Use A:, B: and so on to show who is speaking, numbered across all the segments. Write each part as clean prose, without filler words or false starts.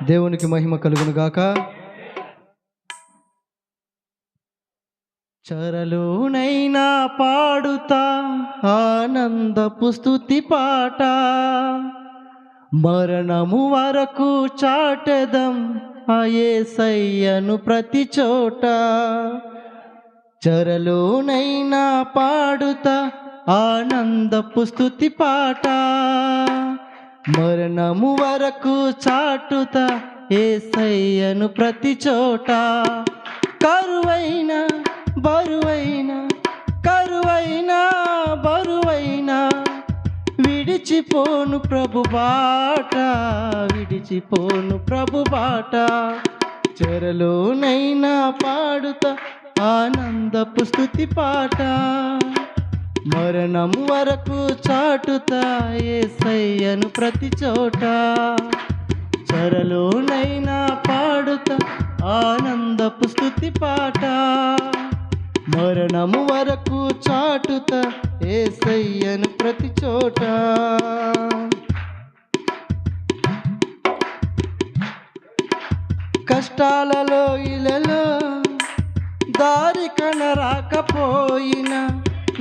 A: దేవునికి మహిమ కలుగును గాక. చరలోనైనా పాడుతా ఆనందపు స్తుతి పాట, మరణము వరకు చాటెదం ఆ యేసయ్యను ప్రతి చోట. చరలోనైనా పాడుతా ఆనందపు స్తుతి పాట, మరణము వరకు చాటుతా యేసయ్యను ప్రతి చోట. కరువైన బరువైన కరువైన బరువైన విడిచిపోను ప్రభు బాట, విడిచిపోను ప్రభు బాట. చెరలోనైనా పాడుతా ఆనందపు స్తుతి పాట, మరణం వరకు చాటుతా యేసయ్యను ప్రతి చోట. చెరలోనైనా పాడుతా ఆనందపు స్తుతి పాట, మరణము వరకు చాటుతా యేసయ్యను ప్రతి చోట. కష్టాలలో ఇలలో దారి కనరాకపోయినా,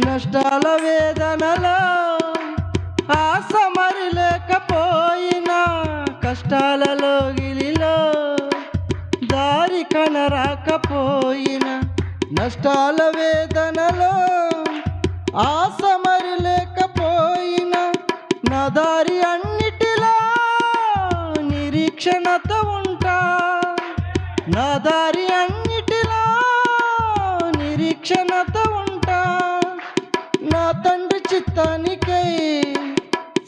A: నష్టాల వేదనలో ఆశ మరి లేకపోయినా, కష్టాలలో గిలిలో దారి కనరాకపోయినా, నష్టాల వేదనలో ఆశ మరి లేకపోయినా, నా దారి అన్నిటిలో నిరీక్షణతో ఉంటా, నా దారి అన్నిటిలో నిరీక్షణతో ఉంటా. నా తండ్రి చిత్తానికై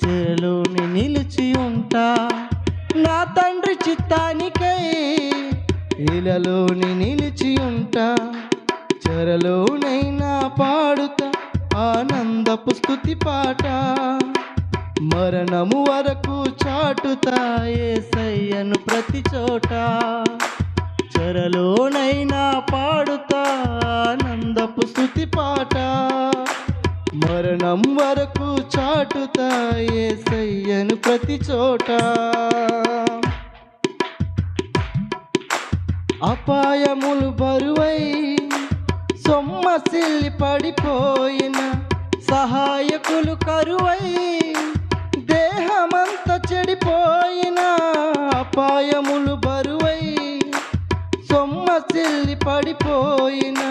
A: చెరలోని నిలిచి ఉంటా, నా తండ్రి చిత్తానికై ఇలలోని నిలిచి ఉంటా. చెరలోనైనా పాడుతా ఆనందపు స్తుతి పాట, మరణము వరకు చాటుతా యేసయ్యను ప్రతి చోట. చెరలోనైనా పాడుతా ఆనందపు స్తుతి పాట, మరణం వరకు చాటుతా యేసయ్యను ప్రతి చోట. అపాయములు బరువై సొమ్మసిల్లి పడిపోయిన, సహాయకులు కరువై దేహమంత చెడిపోయిన, అపాయములు బరువై సొమ్మసిల్లి పడిపోయిన,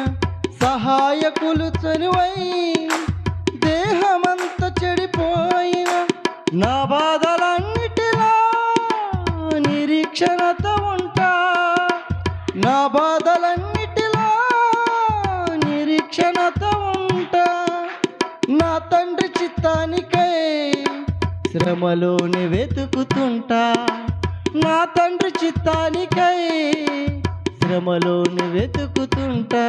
A: సహాయకులు చనువై దేహమంత చెడిపోయిన, నా బాధలన్నిటిలో నిరీక్షణతో ఉంటా, నా బాధలన్నిటిలో నిరీక్షణతో ఉంటా. నా తండ్రి చిత్తానికై శ్రమలోని వెతుకుతుంటా, నా తండ్రి చిత్తానికై శ్రమలోని వెతుకుతుంటా.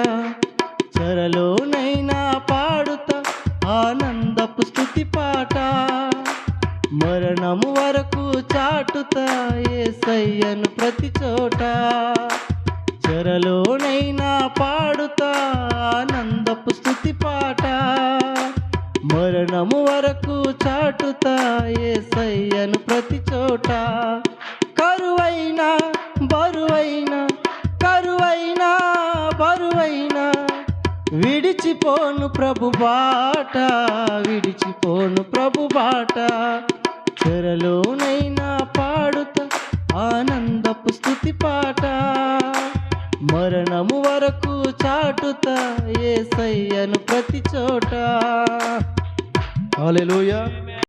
A: చెరలోనైనా పాడుతా ఆనందపు స్తుతి పాట, మరణము వరకు చాటుతా యేసయ్యను ప్రతి చోట. చెరలోనైనా పాడుతా ఆనందపు స్తుతి పాట, మరణము వరకు చాటుతా యేసయ్యను ప్రతి చోట. కరువైన బరువైన కరువైన బరువైన విడిచిపోను ప్రభు బాట, విడిచిపోను ప్రభు బాట. చెరలోనైనా పాడుతా ఆనందపు స్తుతి పాట, మరణము వరకు చాటుతా యేసయ్యను ప్రతి చోట. హల్లెలూయా.